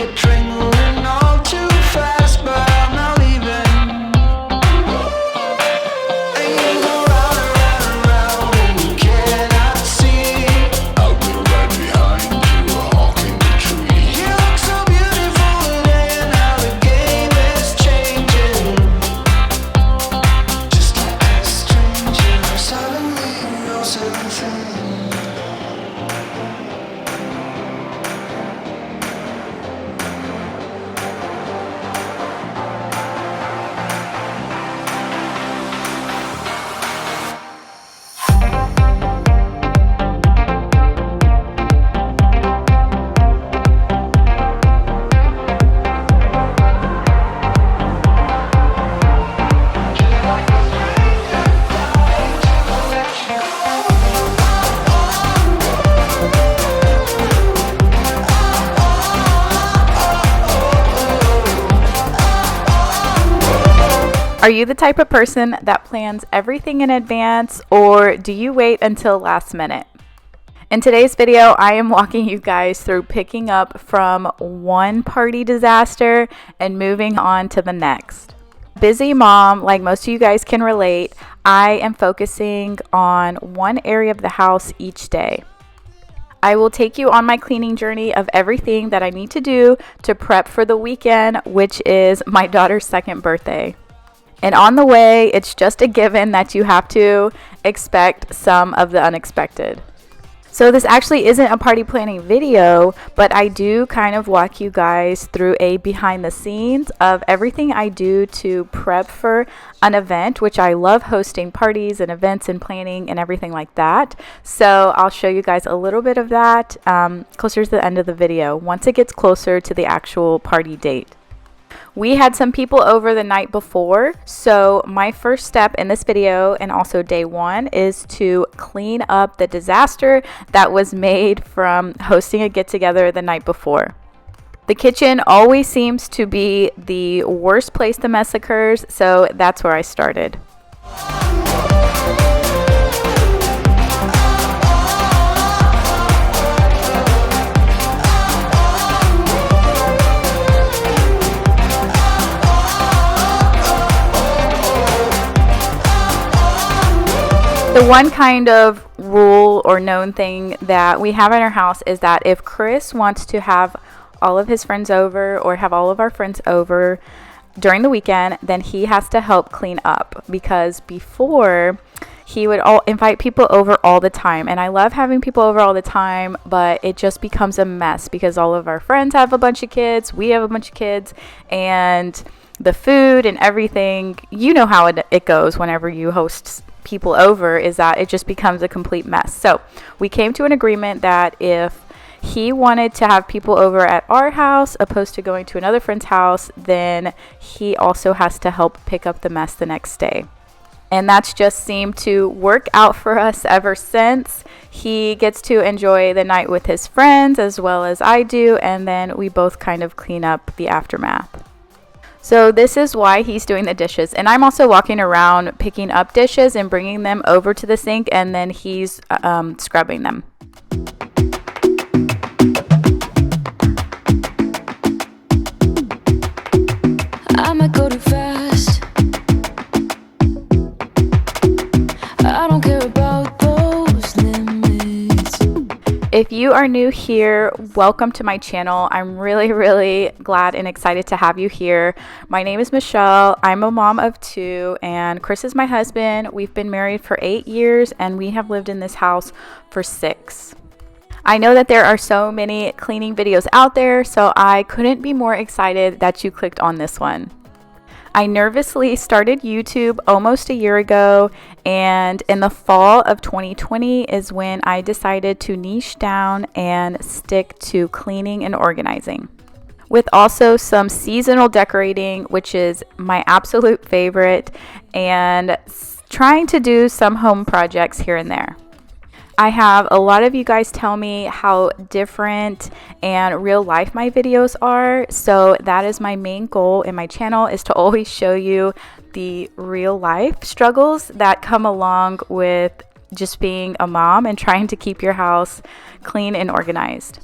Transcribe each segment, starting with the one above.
adrenaline all too fast, but I'm not leaving. And you go round and round and round, and you cannot see. I will right behind you, hawking the tree. You look so beautiful today, and now the game is changing. Just like a stranger, suddenly you know something. Are you the type of person that plans everything in advance, or do you wait until last minute? In today's video, I am walking you guys through picking up from one party disaster and moving on to the next. Busy mom, like most of you guys can relate, I am focusing on one area of the house each day. I will take you on my cleaning journey of everything that I need to do to prep for the weekend, which is my daughter's second birthday. And on the way, it's just a given that you have to expect some of the unexpected. So this actually isn't a party planning video, but I do kind of walk you guys through a behind the scenes of everything I do to prep for an event, which I love hosting parties and events and planning and everything like that. So I'll show you guys a little bit of that closer to the end of the video, once it gets closer to the actual party date. We had some people over the night before, so my first step in this video and also day one is to clean up the disaster that was made from hosting a get-together the night before. The kitchen always seems to be the worst place the mess occurs, so that's where I started. The one kind of rule or known thing that we have in our house is that if Chris wants to have all of his friends over or have all of our friends over during the weekend, then he has to help clean up, because before he would invite people over all the time. And I love having people over all the time, but it just becomes a mess because all of our friends have a bunch of kids, we have a bunch of kids, and the food and everything, you know how it goes whenever you host people over, is that it just becomes a complete mess. So we came to an agreement that if he wanted to have people over at our house opposed to going to another friend's house, then he also has to help pick up the mess the next day. And that's just seemed to work out for us ever since. He gets to enjoy the night with his friends as well as I do, and then we both kind of clean up the aftermath. So this is why he's doing the dishes. And I'm also walking around picking up dishes and bringing them over to the sink, and then he's scrubbing them. I might go too fast. I don't care about those limits. If you are new here, welcome to my channel. I'm really glad and excited to have you here. My name is Michelle. I'm a mom of two, and Chris is my husband. We've been married for 8 years, and we have lived in this house for 6. I know that there are so many cleaning videos out there, so I couldn't be more excited that you clicked on this one. I nervously started YouTube almost a year ago, and in the fall of 2020 is when I decided to niche down and stick to cleaning and organizing, with also some seasonal decorating, which is my absolute favorite, and trying to do some home projects here and there. I have a lot of you guys tell me how different and real life my videos are, so that is my main goal in my channel, is to always show you the real life struggles that come along with just being a mom and trying to keep your house clean and organized.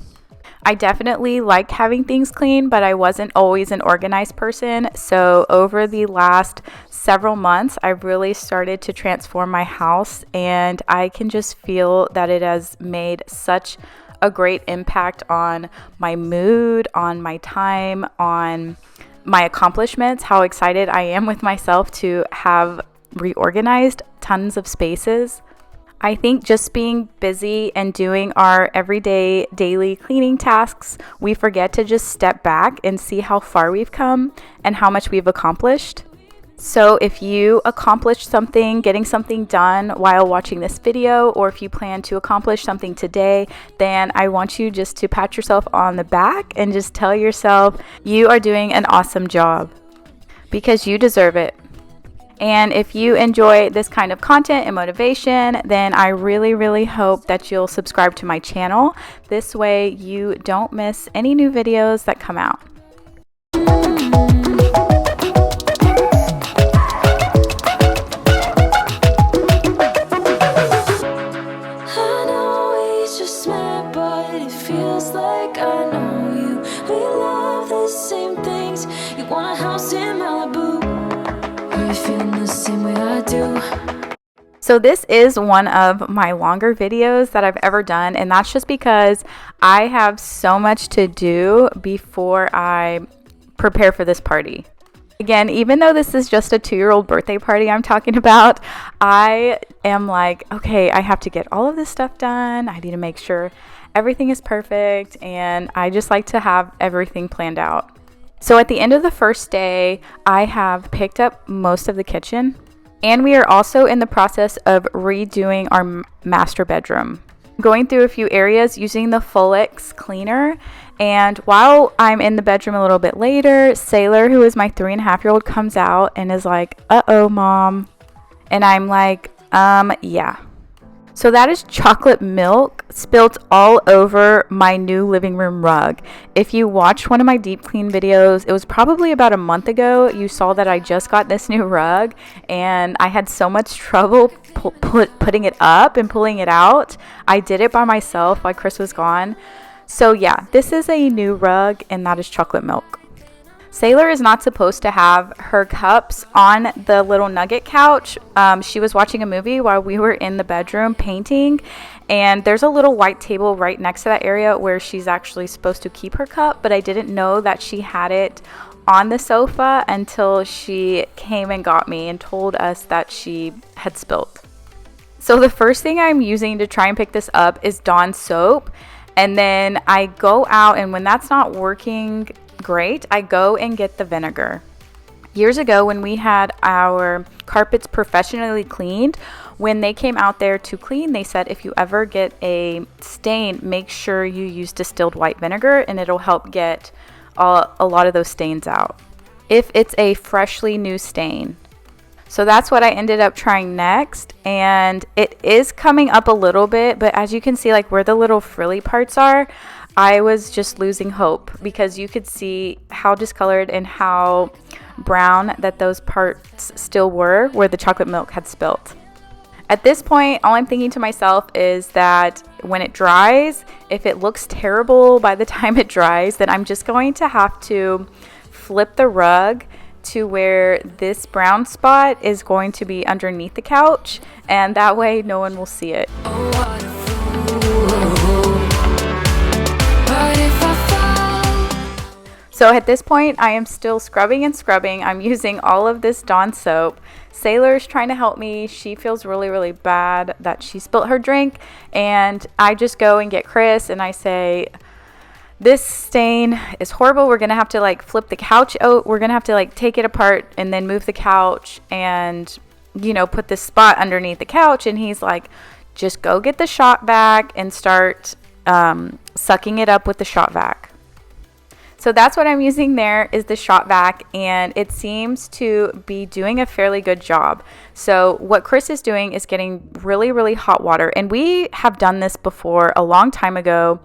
I definitely like having things clean, but I wasn't always an organized person. So over the last several months, I've really started to transform my house, and I can just feel that it has made such a great impact on my mood, on my time, on my accomplishments, how excited I am with myself to have reorganized tons of spaces. I think just being busy and doing our everyday daily cleaning tasks, we forget to just step back and see how far we've come and how much we've accomplished. So if you accomplished something, getting something done while watching this video, or if you plan to accomplish something today, then I want you just to pat yourself on the back and just tell yourself you are doing an awesome job, because you deserve it. And if you enjoy this kind of content and motivation, then I really, really hope that you'll subscribe to my channel. This way you don't miss any new videos that come out. I know we just met, but it feels like I know you. We love the same things. You want a house in Malibu. Are you feeling the same way I do? So this is one of my longer videos that I've ever done, and that's just because I have so much to do before I prepare for this party. Again, even though this is just a 2-year-old birthday party I'm talking about, I am like, okay, I have to get all of this stuff done. I need to make sure everything is perfect, and I just like to have everything planned out. So at the end of the first day, I have picked up most of the kitchen, and we are also in the process of redoing our master bedroom. Going through a few areas using the Folex cleaner, and while I'm in the bedroom a little bit later, Sailor, who is my 3.5-year-old, comes out and is like, "Uh-oh, Mom." And I'm like, yeah. So that is chocolate milk spilt all over my new living room rug. If you watched one of my deep clean videos, it was probably about a month ago, you saw that I just got this new rug, and I had so much trouble putting it up and pulling it out. I did it by myself while Chris was gone. So yeah, this is a new rug, and that is chocolate milk. Sailor is not supposed to have her cups on the little nugget couch. She was watching a movie while we were in the bedroom painting, and there's a little white table right next to that area where she's actually supposed to keep her cup, but I didn't know that she had it on the sofa until she came and got me and told us that she had spilt. So the first thing I'm using to try and pick this up is Dawn soap. And then I go out, and when that's not working great, I go and get the vinegar. Years ago, when we had our carpets professionally cleaned, when they came out there to clean, they said if you ever get a stain, make sure you use distilled white vinegar, and it'll help get a lot of those stains out if it's a freshly new stain. So that's what I ended up trying next, and it is coming up a little bit, but as you can see, like where the little frilly parts are, I was just losing hope, because you could see how discolored and how brown that those parts still were where the chocolate milk had spilt. At this point, all I'm thinking to myself is that when it dries, if it looks terrible by the time it dries, then I'm just going to have to flip the rug to where this brown spot is going to be underneath the couch, and that way no one will see it. Oh, what a fool. But if I fall, So at this point, I am still scrubbing and scrubbing. I'm using all of this Dawn soap. Sailor's trying to help me. She feels really, really bad that she spilt her drink, and I just go and get Chris and I say, this stain is horrible. We're going to have to like flip the couch out. We're going to have to like take it apart and then move the couch and, you know, put this spot underneath the couch. And he's like, just go get the shot vac and start sucking it up with the shot vac. So that's what I'm using there, is the shot vac, and it seems to be doing a fairly good job. So what Chris is doing is getting really, really hot water, and we have done this before a long time ago.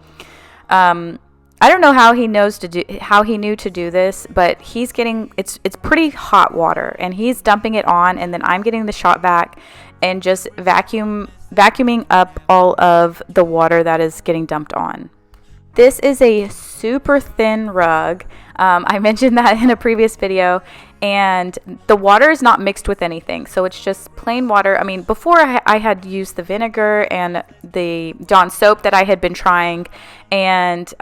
I don't know how he knew to do this, but he's getting it's pretty hot water, and he's dumping it on, and then I'm getting the shot vac and just vacuuming up all of the water that is getting dumped on. This is a super thin rug. I mentioned that in a previous video, and the water is not mixed with anything, so it's just plain water. I mean, before I had used the vinegar and the Dawn soap that I had been trying, and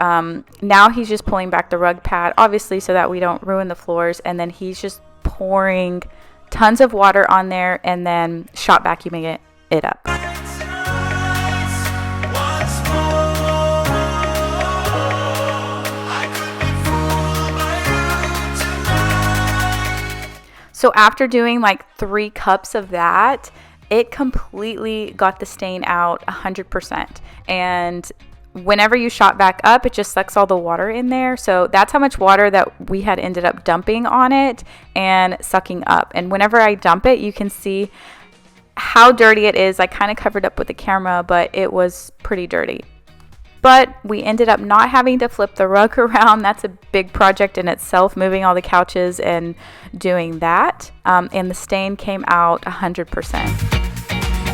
now he's just pulling back the rug pad, obviously so that we don't ruin the floors, and then he's just pouring tons of water on there and then shot vacuuming it up. So after doing like 3 cups of that, it completely got the stain out 100%. And whenever you shot back up, it just sucks all the water in there. So that's how much water that we had ended up dumping on it and sucking up. And whenever I dump it, you can see how dirty it is. I kind of covered up with the camera, but it was pretty dirty. But we ended up not having to flip the rug around. That's a big project in itself, moving all the couches and doing that. And the stain came out 100%.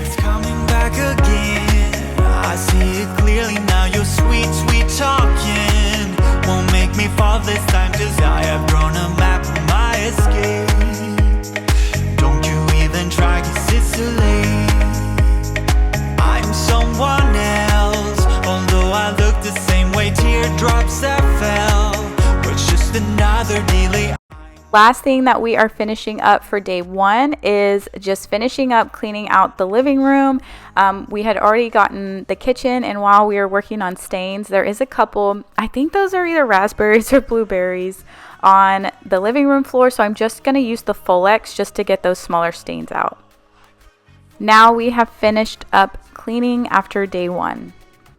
It's coming back again. I see it clearly now. Your sweet, sweet talking won't make me fall this time, 'cause I have drawn a map of my escape. Don't you even try, 'cause it's too late. I'm someone else, although I look the same way. Teardrops that fell, but it's just another daily. Last thing that we are finishing up for day 1 is just finishing up cleaning out the living room. We had already gotten the kitchen, and while we were working on stains, there is a couple, I think those are either raspberries or blueberries, on the living room floor. So I'm just going to use the Folex just to get those smaller stains out. Now we have finished up cleaning after day 1.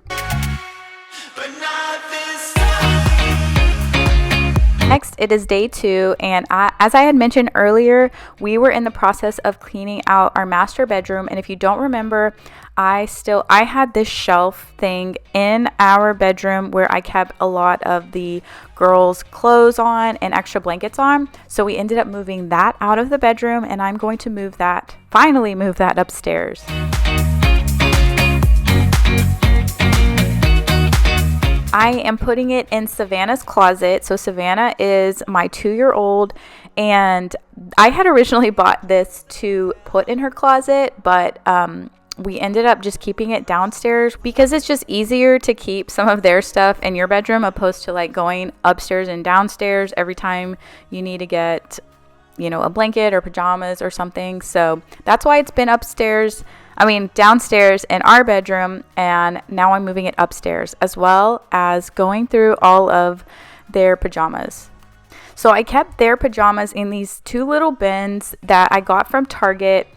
But not this time. Next, it is day 2, and as I had mentioned earlier, we were in the process of cleaning out our master bedroom. And if you don't remember, I had this shelf thing in our bedroom where I kept a lot of the girls' clothes on and extra blankets on. So we ended up moving that out of the bedroom, and I'm going to finally move that upstairs. I am putting it in Savannah's closet. So Savannah is my 2-year-old, and I had originally bought this to put in her closet, but we ended up just keeping it downstairs because it's just easier to keep some of their stuff in your bedroom opposed to like going upstairs and downstairs every time you need to get, a blanket or pajamas or something. So that's why it's been downstairs in our bedroom, and now I'm moving it upstairs, as well as going through all of their pajamas. So I kept their pajamas in these 2 little bins that I got from Target,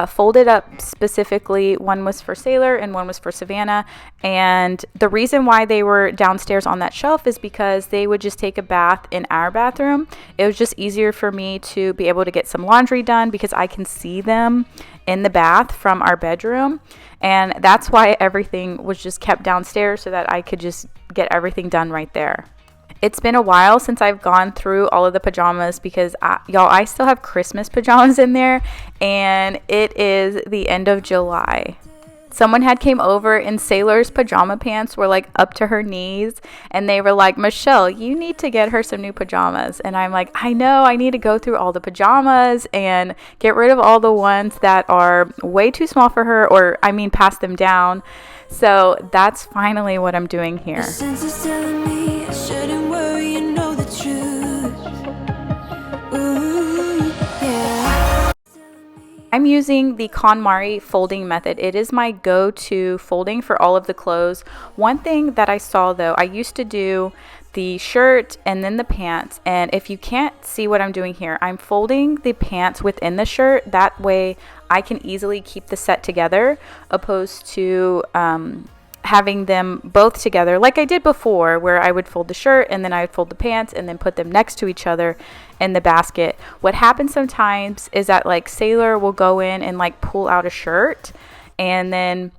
folded up specifically. One was for Sailor and one was for Savannah. And the reason why they were downstairs on that shelf is because they would just take a bath in our bathroom. It was just easier for me to be able to get some laundry done because I can see them in the bath from our bedroom. And that's why everything was just kept downstairs, so that I could just get everything done right there. It's been a while since I've gone through all of the pajamas because I still have Christmas pajamas in there, and it is the end of July. Someone had came over, and Sailor's pajama pants were like up to her knees, and they were like, "Michelle, you need to get her some new pajamas." And I'm like, I know, I need to go through all the pajamas and get rid of all the ones that are way too small for her, or pass them down. So that's finally what I'm doing here. The senses telling me I shouldn't worry, you know the truth. Ooh, yeah. I'm using the KonMari folding method. It is my go-to folding for all of the clothes. One thing that I saw though, I used to do the shirt and then the pants, and if you can't see what I'm doing here, I'm folding the pants within the shirt. That way I can easily keep the set together, opposed to having them both together like I did before, where I would fold the shirt and then I would fold the pants and then put them next to each other in the basket. What happens sometimes is that like Sailor will go in and like pull out a shirt, and then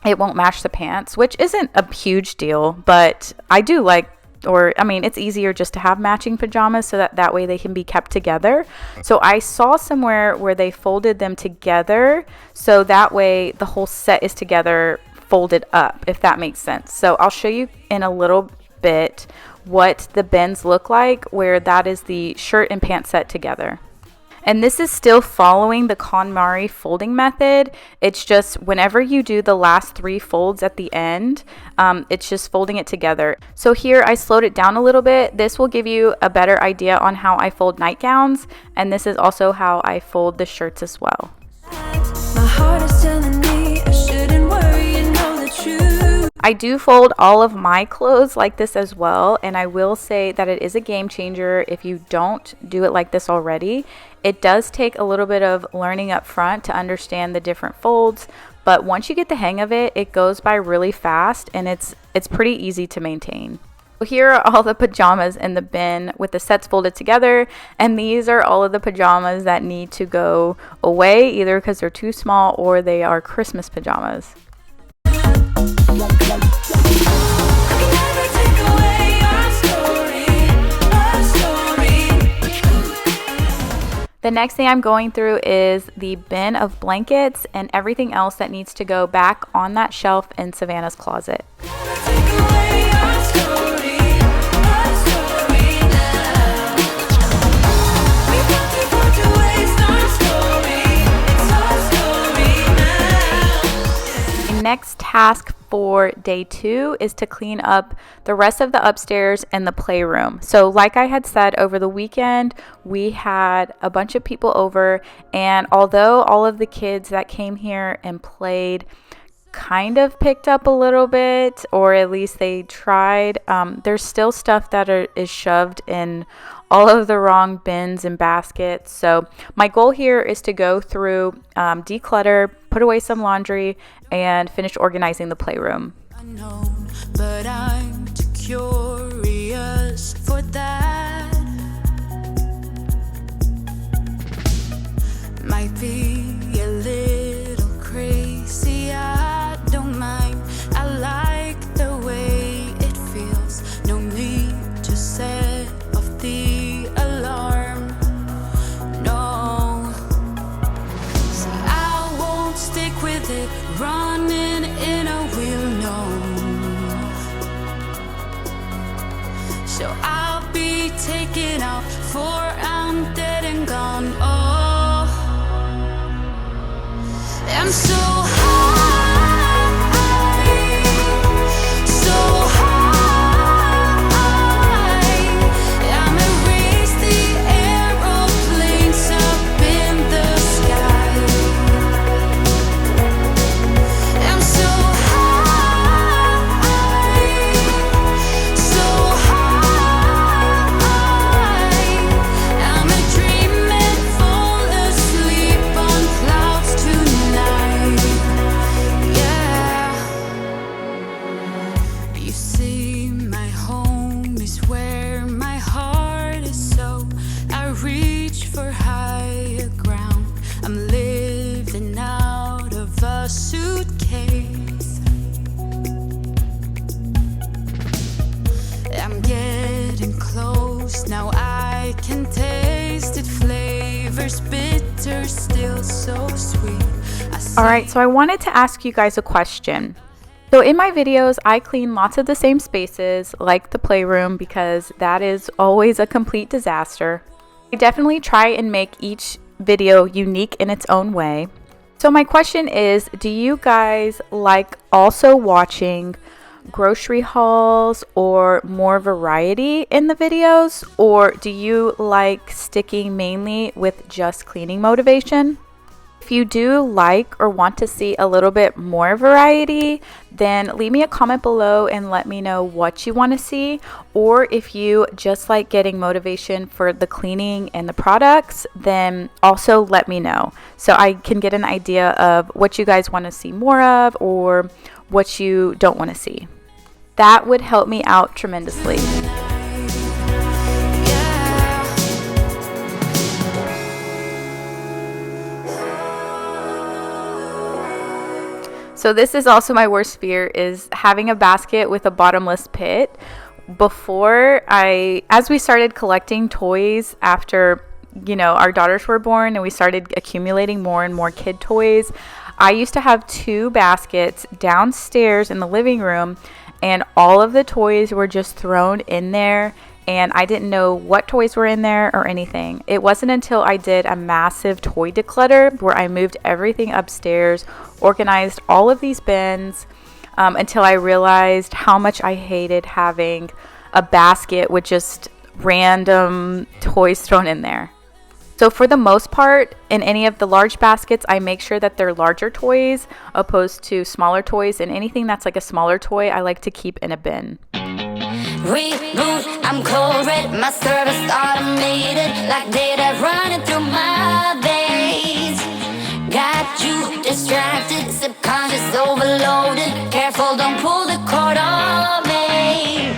it won't match the pants, which isn't a huge deal, but I do like, it's easier just to have matching pajamas so that way they can be kept together. So I saw somewhere where they folded them together, so that way the whole set is together folded up, if that makes sense. So I'll show you in a little bit what the bins look like where that is the shirt and pants set together. And this is still following the KonMari folding method. It's just whenever you do the last 3 folds at the end, it's just folding it together. So here I slowed it down a little bit. This will give you a better idea on how I fold nightgowns, and this is also how I fold the shirts as well. My heart is telling me I shouldn't worry and know the truth. I do fold all of my clothes like this as well, and I will say that it is a game changer if you don't do it like this already. It does take a little bit of learning up front to understand the different folds, but once you get the hang of it, it goes by really fast and it's pretty easy to maintain. Here are all the pajamas in the bin with the sets folded together, and these are all of the pajamas that need to go away, either because they're too small or they are Christmas pajamas. The next thing I'm going through is the bin of blankets and everything else that needs to go back on that shelf in Savannah's closet. Next task for day 2 is to clean up the rest of the upstairs and the playroom. So like I had said, over the weekend we had a bunch of people over, and although all of the kids that came here and played kind of picked up a little bit, or at least they tried, there's still stuff that is shoved in all of the wrong bins and baskets. So my goal here is to go through, declutter, put away some laundry, and finish organizing the playroom. Unknown, but I'm too curious for that. Might be a little crazy, I don't mind. I like the way it feels. No need to set off the alarm. No, so I won't stick with it, running in a wheel, no. So I'll be taking off, for I'm dead and gone. Oh, I'm so high, so high. I'm erase the aeroplanes up in the sky. I'm so high, so high. I'm a dream and fall asleep on clouds tonight. Yeah. You see, my home is where my heart is, so I reach for higher ground. I'm living out of a suitcase. I'm getting close, now I can taste it. Flavors bitter, still so sweet. Alright, so I wanted to ask you guys a question. So in my videos, I clean lots of the same spaces, like the playroom, because that is always a complete disaster. I definitely try and make each video unique in its own way. So my question is, do you guys like also watching grocery hauls or more variety in the videos, or do you like sticking mainly with just cleaning motivation? If you do like or want to see a little bit more variety, then leave me a comment below and let me know what you want to see. Or if you just like getting motivation for the cleaning and the products, then also let me know so I can get an idea of what you guys want to see more of or what you don't want to see. That would help me out tremendously. So this is also my worst fear, is having a basket with a bottomless pit. As we started collecting toys after, our daughters were born and we started accumulating more and more kid toys, I used to have 2 baskets downstairs in the living room, and all of the toys were just thrown in there, and I didn't know what toys were in there or anything. It wasn't until I did a massive toy declutter where I moved everything upstairs, organized all of these bins, until I realized how much I hated having a basket with just random toys thrown in there. So for the most part, in any of the large baskets, I make sure that they're larger toys opposed to smaller toys, and anything that's like a smaller toy, I like to keep in a bin. Reboot, I'm cold red, my service automated, like data running through my veins. Got you distracted, subconscious overloaded. Careful, don't pull the cord on me.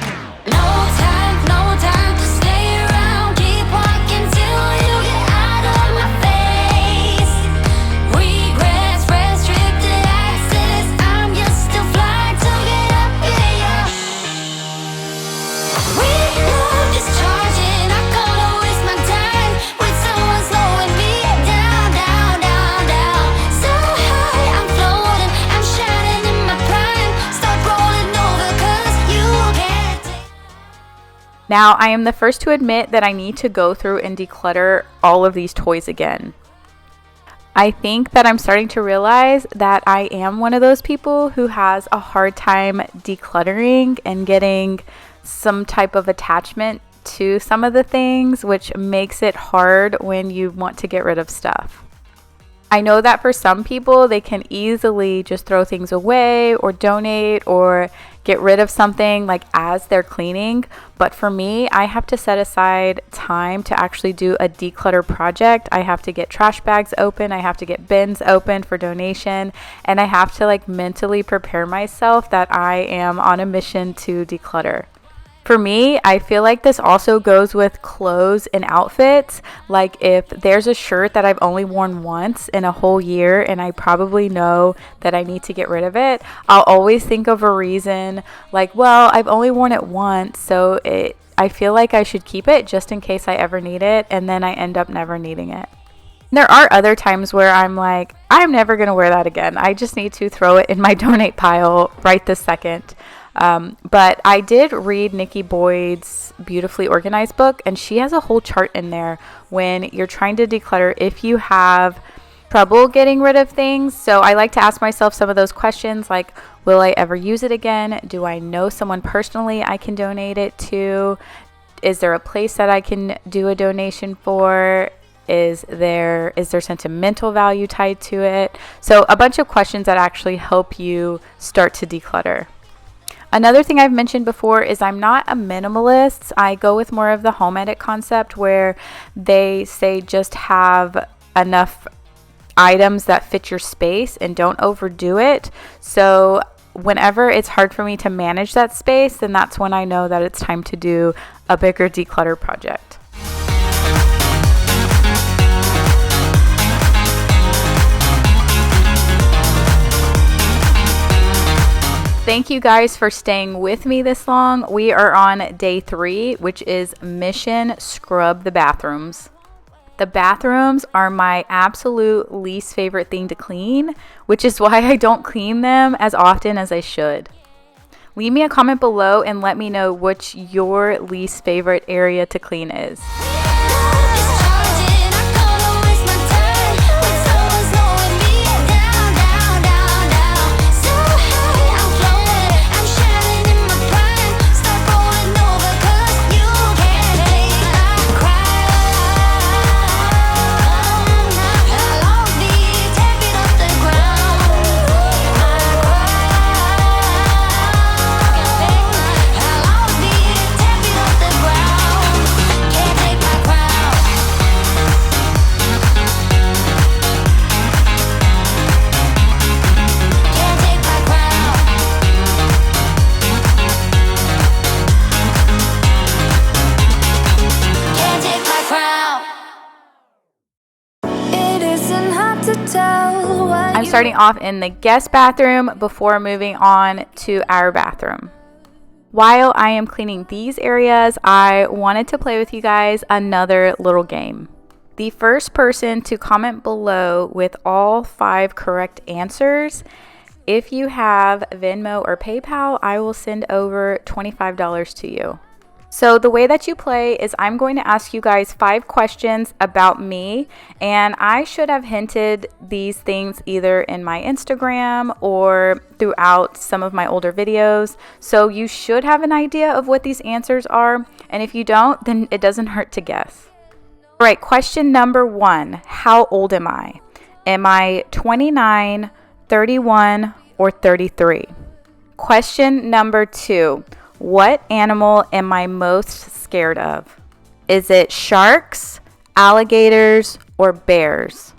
No time to stay around. Keep walking till you get out of my face. Regrets, restricted access. I'm just still flying to get up here. We love is charging. I can't waste my time with someone slowing me down, down, down, down. So high, I'm floating. I'm shining in my prime. Start rolling over 'cause you can't take. Now, I am the first to admit that I need to go through and declutter all of these toys again. I think that I'm starting to realize that I am one of those people who has a hard time decluttering and getting some type of attachment to some of the things, which makes it hard when you want to get rid of stuff. I know that for some people, they can easily just throw things away or donate or get rid of something like as they're cleaning. But for me, I have to set aside time to actually do a declutter project. I have to get trash bags open. I have to get bins open for donation. And I have to like mentally prepare myself that I am on a mission to declutter. For me, I feel like this also goes with clothes and outfits. Like if there's a shirt that I've only worn once in a whole year and I probably know that I need to get rid of it, I'll always think of a reason like, well, I've only worn it once, so I feel like I should keep it just in case I ever need it, and then I end up never needing it. There are other times where I'm like, I'm never going to wear that again. I just need to throw it in my donate pile right this second. But I did read Nikki Boyd's Beautifully Organized book, and she has a whole chart in there when you're trying to declutter if you have trouble getting rid of things. So I like to ask myself some of those questions like, will I ever use it again? Do I know someone personally I can donate it to? Is there a place that I can do a donation for? Is there sentimental value tied to it? So a bunch of questions that actually help you start to declutter. Another thing I've mentioned before is I'm not a minimalist. I go with more of the home edit concept where they say just have enough items that fit your space and don't overdo it. So whenever it's hard for me to manage that space, then that's when I know that it's time to do a bigger declutter project. Thank you guys for staying with me this long. We are on day 3, which is mission scrub the bathrooms. The bathrooms are my absolute least favorite thing to clean, which is why I don't clean them as often as I should. Leave me a comment below and let me know which your least favorite area to clean is. I'm starting off in the guest bathroom before moving on to our bathroom. While I am cleaning these areas, I wanted to play with you guys another little game. The first person to comment below with all 5 correct answers, if you have Venmo or PayPal, I will send over $25 to you. So the way that you play is I'm going to ask you guys 5 questions about me, and I should have hinted these things either in my Instagram or throughout some of my older videos. So you should have an idea of what these answers are, and if you don't, then it doesn't hurt to guess. All right, question number 1. How old am I? Am I 29, 31, or 33? Question number 2. What animal am I most scared of? Is it sharks, alligators, or bears?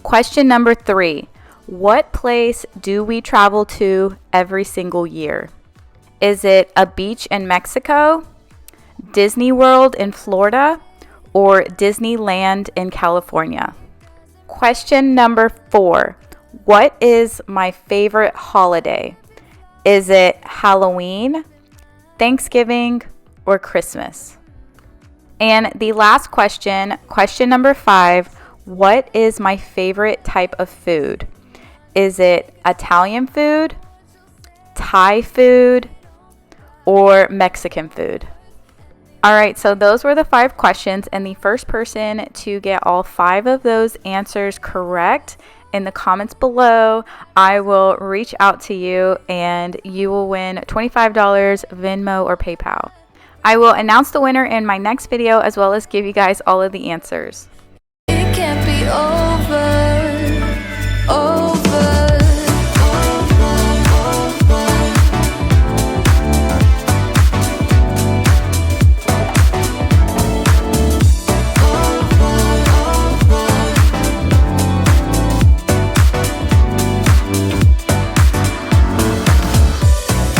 Question number 3. What place do we travel to every single year? Is it a beach in Mexico, Disney World in Florida, or Disneyland in California? Question number 4. What is my favorite holiday? Is it Halloween, Thanksgiving, or Christmas? And the last question, question number 5, what is my favorite type of food? Is it Italian food, Thai food, or Mexican food? All right, so those were the 5 questions, and the first person to get all 5 of those answers correct in the comments below, I will reach out to you and you will win $25 Venmo or PayPal. I will announce the winner in my next video as well as give you guys all of the answers. It can't be over, over.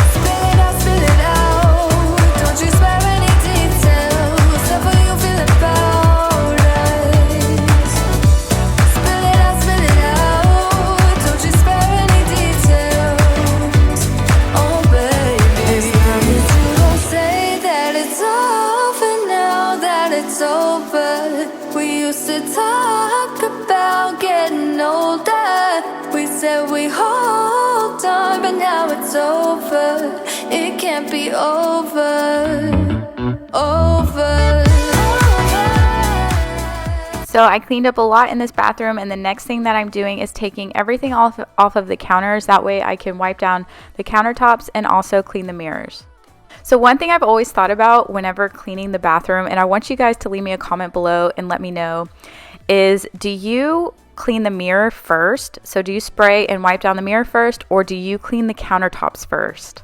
Spill it out, don't you spare any details. Whatever you feel about us. Spill it out, don't you spare any details. Oh baby, you don't say that it's over now, that it's over. We used to talk about getting older. We said we hold on, but now it's over. It can't be over, over. So I cleaned up a lot in this bathroom, and the next thing that I'm doing is taking everything off of the counters. That way I can wipe down the countertops and also clean the mirrors. So one thing I've always thought about whenever cleaning the bathroom, and I want you guys to leave me a comment below and let me know, is do you clean the mirror first? So do you spray and wipe down the mirror first, or do you clean the countertops first?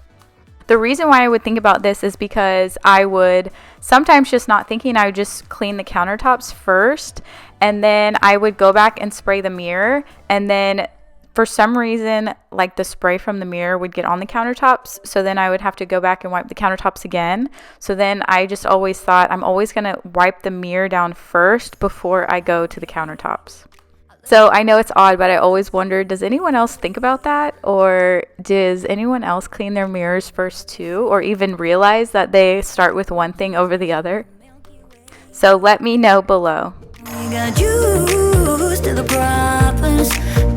The reason why I would think about this is because I would sometimes just not thinking, I would just clean the countertops first, and then I would go back and spray the mirror, and then for some reason, like the spray from the mirror would get on the countertops, so then I would have to go back and wipe the countertops again. So then I just always thought I'm always going to wipe the mirror down first before I go to the countertops. So I know it's odd, but I always wondered, does anyone else think about that? Or does anyone else clean their mirrors first too? Or even realize that they start with one thing over the other? So let me know below. We got used to the problems,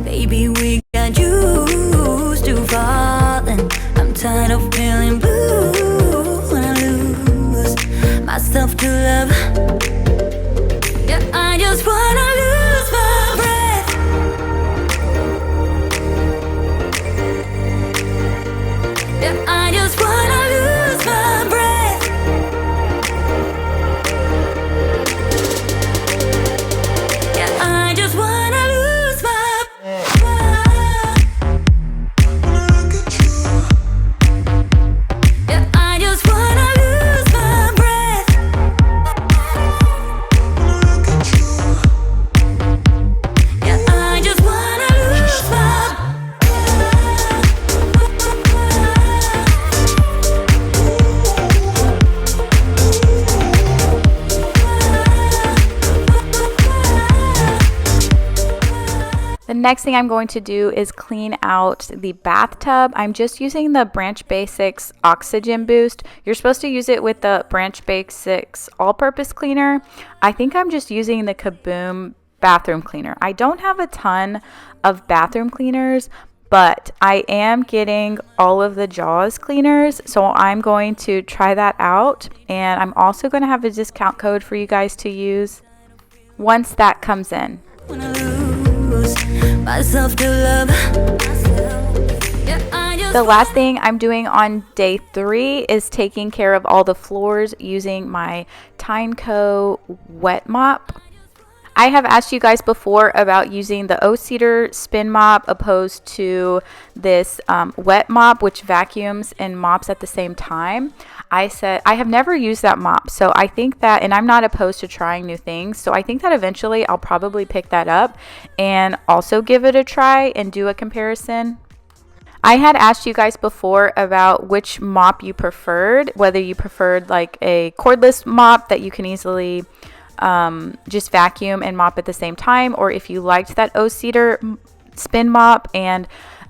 baby. We got used to falling. I'm tired of feeling blue when I lose myself to love. Yeah, I just wanna lose my breath. Yeah, I just wanna lose my breath. Yeah, I just wanna lose my Yeah, I just wanna lose my breath. The next thing I'm going to do is clean out the bathtub. I'm just using the Branch Basics Oxygen Boost. You're supposed to use it with the Branch Basics All-Purpose Cleaner. I think I'm just using the Kaboom bathroom cleaner. I don't have a ton of bathroom cleaners, but I am getting all of the Jaws cleaners, so I'm going to try that out. And I'm also going to have a discount code for you guys to use once that comes in. When I lose myself to love. Yeah, I just The last thing I'm doing on day 3 is taking care of all the floors using my Tyneco wet mop. I have asked you guys before about using the O-Cedar spin mop opposed to this wet mop, which vacuums and mops at the same time. I said I have never used that mop, so I think that, and I'm not opposed to trying new things, so I think that eventually I'll probably pick that up and also give it a try and do a comparison. I had asked you guys before about which mop you preferred, whether you preferred like a cordless mop that you can easily just vacuum and mop at the same time, or if you liked that O-Cedar spin mop. And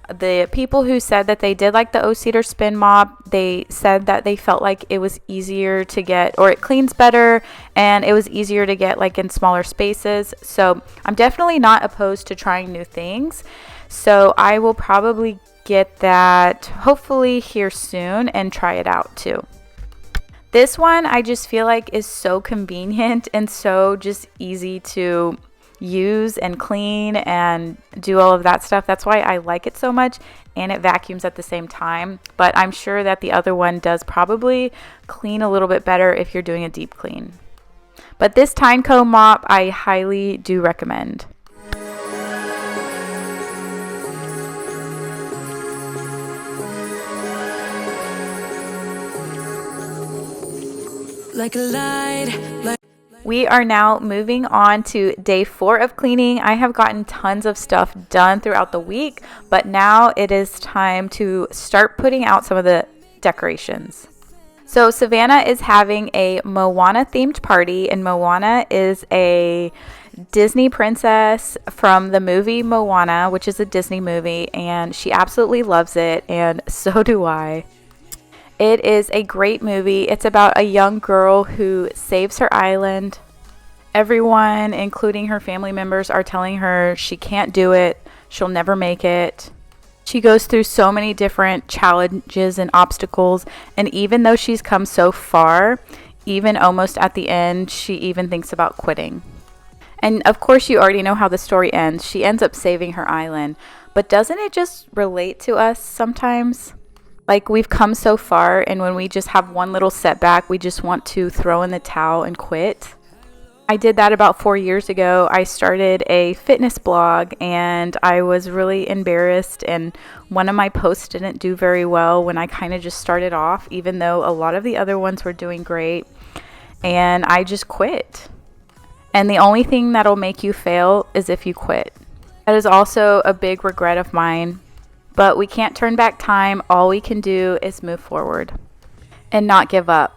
the people who said that they did like the O-Cedar spin mop, they said that they felt like it was easier to get, or it cleans better and it was easier to get like in smaller spaces. So I'm definitely not opposed to trying new things, so I will probably get that hopefully here soon and try it out too. This one I just feel like is so convenient and so just easy to use and clean and do all of that stuff. That's why I like it so much, and it vacuums at the same time. But I'm sure that the other one does probably clean a little bit better if you're doing a deep clean. But this Tyneco mop I highly do recommend. like a light, like We are now moving on to day 4 of cleaning. I have gotten tons of stuff done throughout the week, but now it is time to start putting out some of the decorations. So Savannah is having a Moana themed party, and Moana is a Disney princess from the movie Moana, which is a Disney movie, and she absolutely loves it, and so do I. It is a great movie. It's about a young girl who saves her island. Everyone, including her family members, are telling her she can't do it. She'll never make it. She goes through so many different challenges and obstacles. And even though she's come so far, even almost at the end, she even thinks about quitting. And of course, you already know how the story ends. She ends up saving her island. But doesn't it just relate to us sometimes? Like, we've come so far, and when we just have one little setback, we just want to throw in the towel and quit. I did that about 4 years ago. I started a fitness blog, and I was really embarrassed, and one of my posts didn't do very well when I kind of just started off, even though a lot of the other ones were doing great, and I just quit. And the only thing that'll make you fail is if you quit. That is also a big regret of mine. But we can't turn back time. All we can do is move forward and not give up.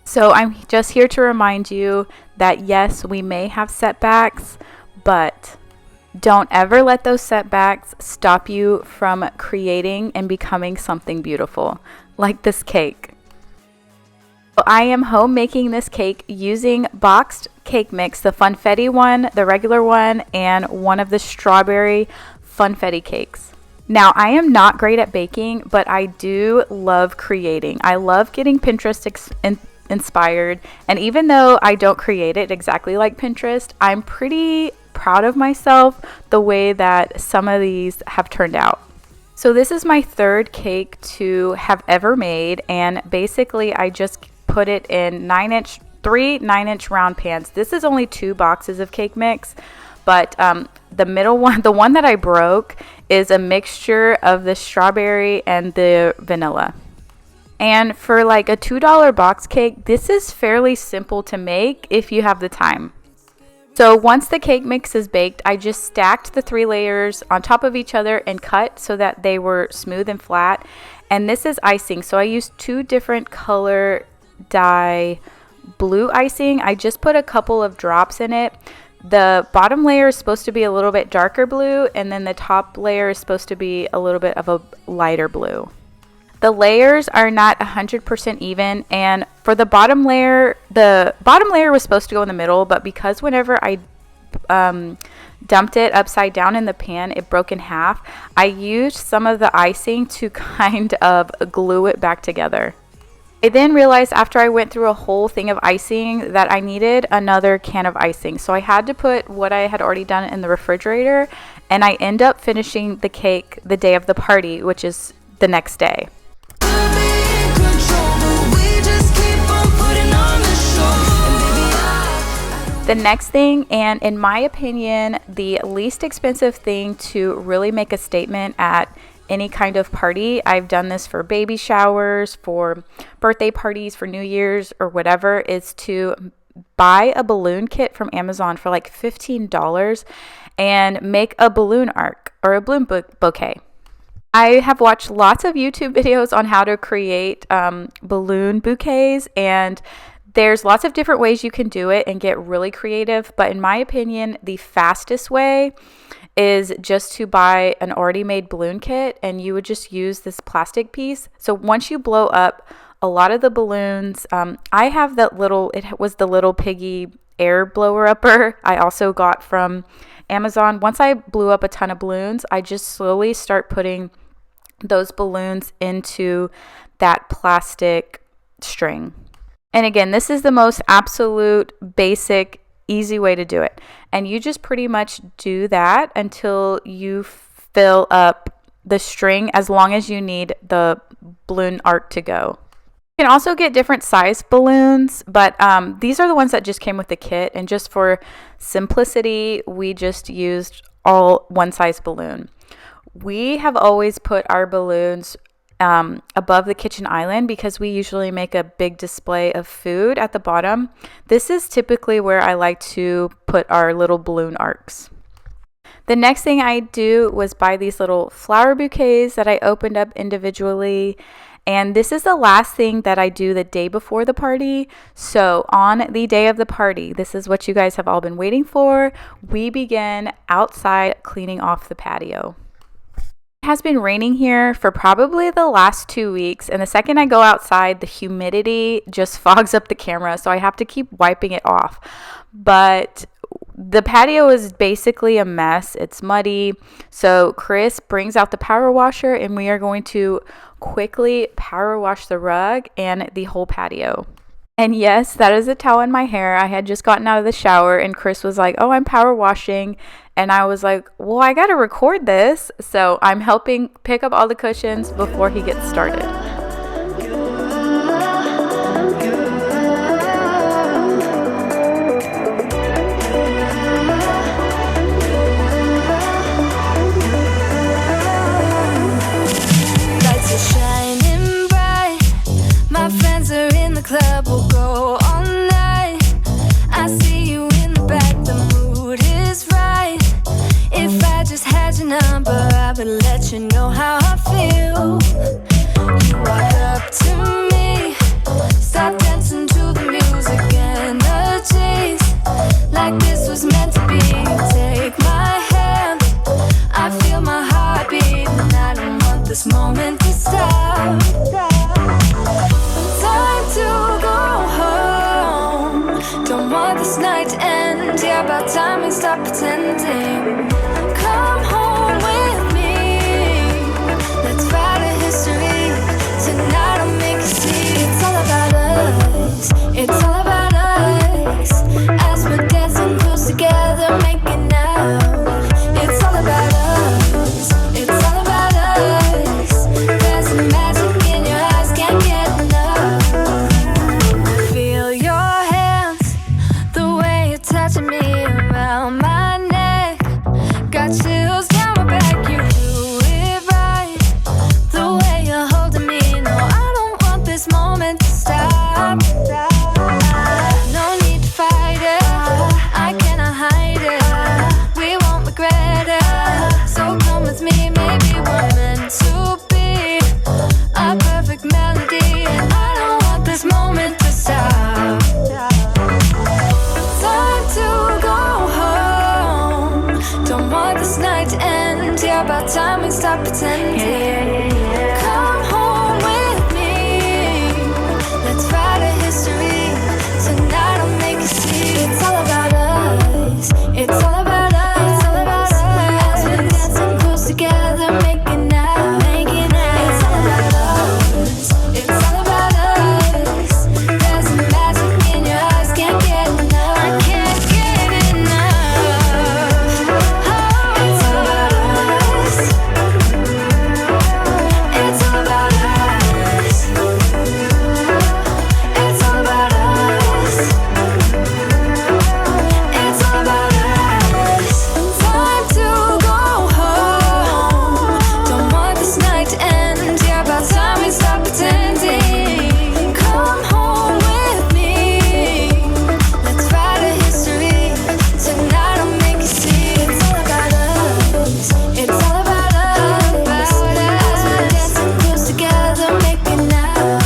So I'm just here to remind you that yes, we may have setbacks, but don't ever let those setbacks stop you from creating and becoming something beautiful, like this cake. I am home making this cake using boxed cake mix, the Funfetti one, the regular one, and one of the strawberry Funfetti cakes. Now, I am not great at baking, but I do love creating. I love getting Pinterest inspired, and even though I don't create it exactly like Pinterest, I'm pretty proud of myself the way that some of these have turned out. So this is my third cake to have ever made, and basically I just put it in 3 9-inch round pans. This is only 2 boxes of cake mix, but the middle one, the one that I broke, is a mixture of the strawberry and the vanilla. And for like a $2 box cake, this is fairly simple to make if you have the time. So once the cake mix is baked, I just stacked the 3 layers on top of each other and cut so that they were smooth and flat. And this is icing. So I used 2 different color dye blue icing. I just put a couple of drops in it. The bottom layer is supposed to be a little bit darker blue, and then the top layer is supposed to be a little bit of a lighter blue. The layers are not 100% even, and for the bottom layer was supposed to go in the middle, but because whenever I dumped it upside down in the pan, it broke in half, I used some of the icing to kind of glue it back together. I then realized after I went through a whole thing of icing that I needed another can of icing. So I had to put what I had already done in the refrigerator, and I end up finishing the cake the day of the party, which is the next day. The next thing, and in my opinion, the least expensive thing to really make a statement at any kind of party, I've done this for baby showers, for birthday parties, for New Year's or whatever, is to buy a balloon kit from Amazon for like $15 and make a balloon arc or a balloon bouquet. I have watched lots of YouTube videos on how to create balloon bouquets, and there's lots of different ways you can do it and get really creative, but in my opinion, the fastest way is just to buy an already made balloon kit, and you would just use this plastic piece. So once you blow up a lot of the balloons, I have that little, it was the Little Piggy air blower upper I also got from Amazon. Once I blew up a ton of balloons, I just slowly start putting those balloons into that plastic string. And again, this is the most absolute basic easy way to do it, and you just pretty much do that until you fill up the string, as long as you need the balloon arc to go. You can also get different size balloons, but these are the ones that just came with the kit, and just for simplicity we just used all one size balloon. We have always put our balloons above the kitchen island because we usually make a big display of food at the bottom. This is typically where I like to put our little balloon arcs. The next thing I do was buy these little flower bouquets that I opened up individually, and this is the last thing that I do the day before the party. So on the day of the party, this is what you guys have all been waiting for. We begin outside cleaning off the patio. It has been raining here for probably the last 2 weeks, and the second I go outside, the humidity just fogs up the camera, so I have to keep wiping it off. But the patio is basically a mess. It's muddy, so Chris brings out the power washer, and we are going to quickly power wash the rug and the whole patio. And yes, that is a towel in my hair. I had just gotten out of the shower, and Chris was like, "Oh, I'm power washing." And I was like, "Well, I got to record this." So I'm helping pick up all the cushions before he gets started. Lights are shining bright. My friends are in the club. We'll go all night. I see you in the back. The mood is right. If I just had your number, I would let you know how I feel. You walk up to me, start dancing to the music, energies like this was meant to be. Take my hand, I feel my heart beat, and I don't want this moment to stop. Time to go home, don't want this night to end. Yeah, about time we stop pretending. Come home with me, let's write a history. Tonight I'll make you see. It's all about us, it's all about us. As we're dancing close together, making out. It's all about us, it's all about us. There's a magic in your eyes, can't get enough. Feel your hands, the way you're touching me around my neck. Got chills down my back, you do it right. The way you're holding me, no, I don't want this moment to stop. time we stop pretending. Come home with me. Let's write a history. Tonight I'll make you see. It's all about us. It's all about us. It's all about us. As we're dancing close together, making out, making out. It's all about us. It's all about us. There's a magic in your eyes, can't get enough. I can't get enough. Oh, it's all about us. It's all about us. It's all about us. It's all about us. Time to go home. Don't want this night to end. Yeah, about time we stop pretending. Come home with me. Let's write a history. Tonight I'll make you see. It's all about us. It's all about us. As we're dancing close together, making out.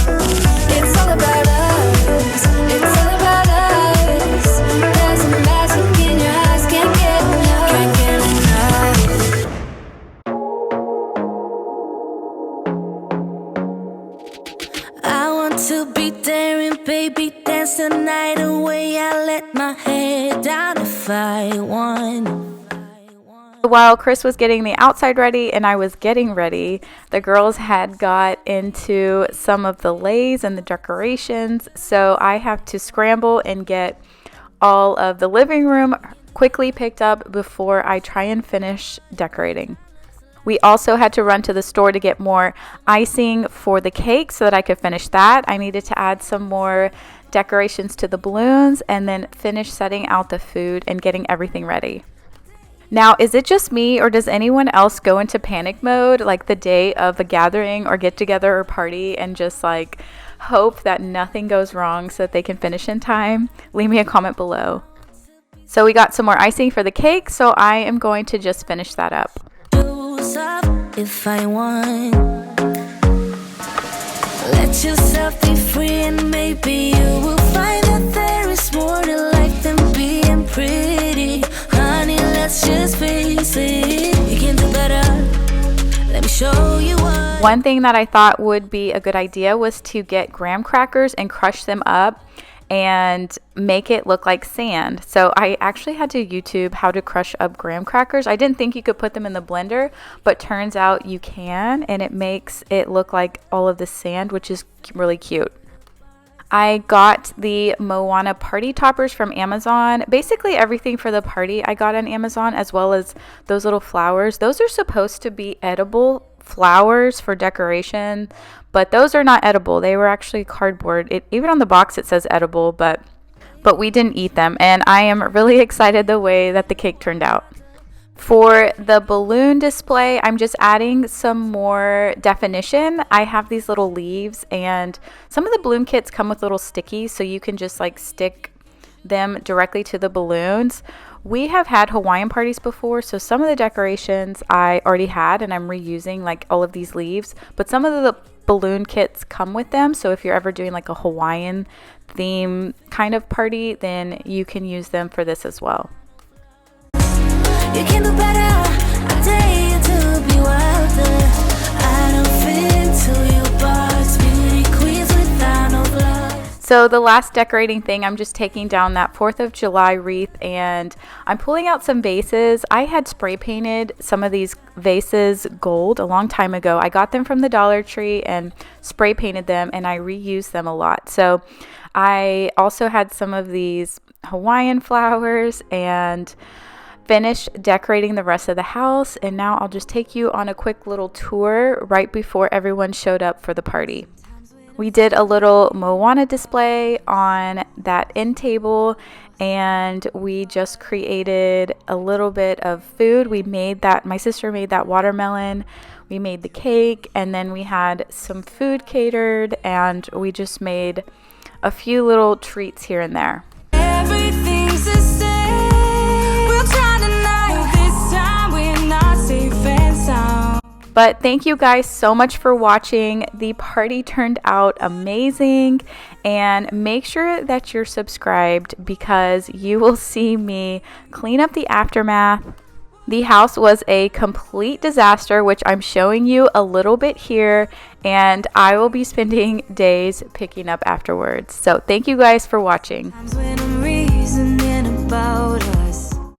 It's all about us. It's all about us. There's a magic in your eyes, can't get enough. Can't get enough. I want to be there and baby dance the night away. I let my head down if I want. While Chris was getting the outside ready and I was getting ready, the girls had got into some of the leis and the decorations, so I have to scramble and get all of the living room quickly picked up before I try and finish decorating. We also had to run to the store to get more icing for the cake so that I could finish that. I needed to add some more decorations to the balloons and then finish setting out the food and getting everything ready. Now, is it just me or does anyone else go into panic mode like the day of a gathering or get together or party and just like hope that nothing goes wrong so that they can finish in time? Leave me a comment below. So we got some more icing for the cake, so I am going to just finish that up. If I want, let yourself be free, and maybe you will find that there is more to life than being pretty. Honey, let's just face it. You can do better. Let me show you what. One thing that I thought would be a good idea was to get graham crackers and crush them up and make it look like sand. So I actually had to YouTube how to crush up graham crackers. I didn't think you could put them in the blender, but turns out you can, and it makes it look like all of the sand, which is really cute. I got the Moana party toppers from Amazon. Basically everything for the party I got on Amazon, as well as those little flowers. Those are supposed to be edible flowers for decoration, but those are not edible. They were actually cardboard. Even on the box it says edible, but we didn't eat them, and I am really excited the way that the cake turned out. For the balloon display, I'm just adding some more definition. I have these little leaves, and some of the balloon kits come with little stickies, so you can just like stick them directly to the balloons. We have had Hawaiian parties before, so some of the decorations I already had and I'm reusing, like all of these leaves, but some of the balloon kits come with them, so if you're ever doing like a Hawaiian theme kind of party, then you can use them for this as well. You can do better. I dare you to be wilder. I don't fit into your box. Beauty queens without no gloves. So the last decorating thing, I'm just taking down that 4th of July wreath and I'm pulling out some vases. I had spray painted some of these vases gold a long time ago. I got them from the Dollar Tree and spray painted them, and I reused them a lot. So I also had some of these Hawaiian flowers and finished decorating the rest of the house, and now I'll just take you on a quick little tour right before everyone showed up for the party. We did a little Moana display on that end table, and we just created a little bit of food. We made that, my sister made that watermelon, we made the cake, and then we had some food catered, and we just made a few little treats here and there. Everything's the same. We'll try tonight. This time we're not safe and sound. But thank you guys so much for watching. The party turned out amazing, and make sure that you're subscribed because you will see me clean up the aftermath, The house was a complete disaster, which I'm showing you a little bit here, and I will be spending days picking up afterwards. So thank you guys for watching. Times when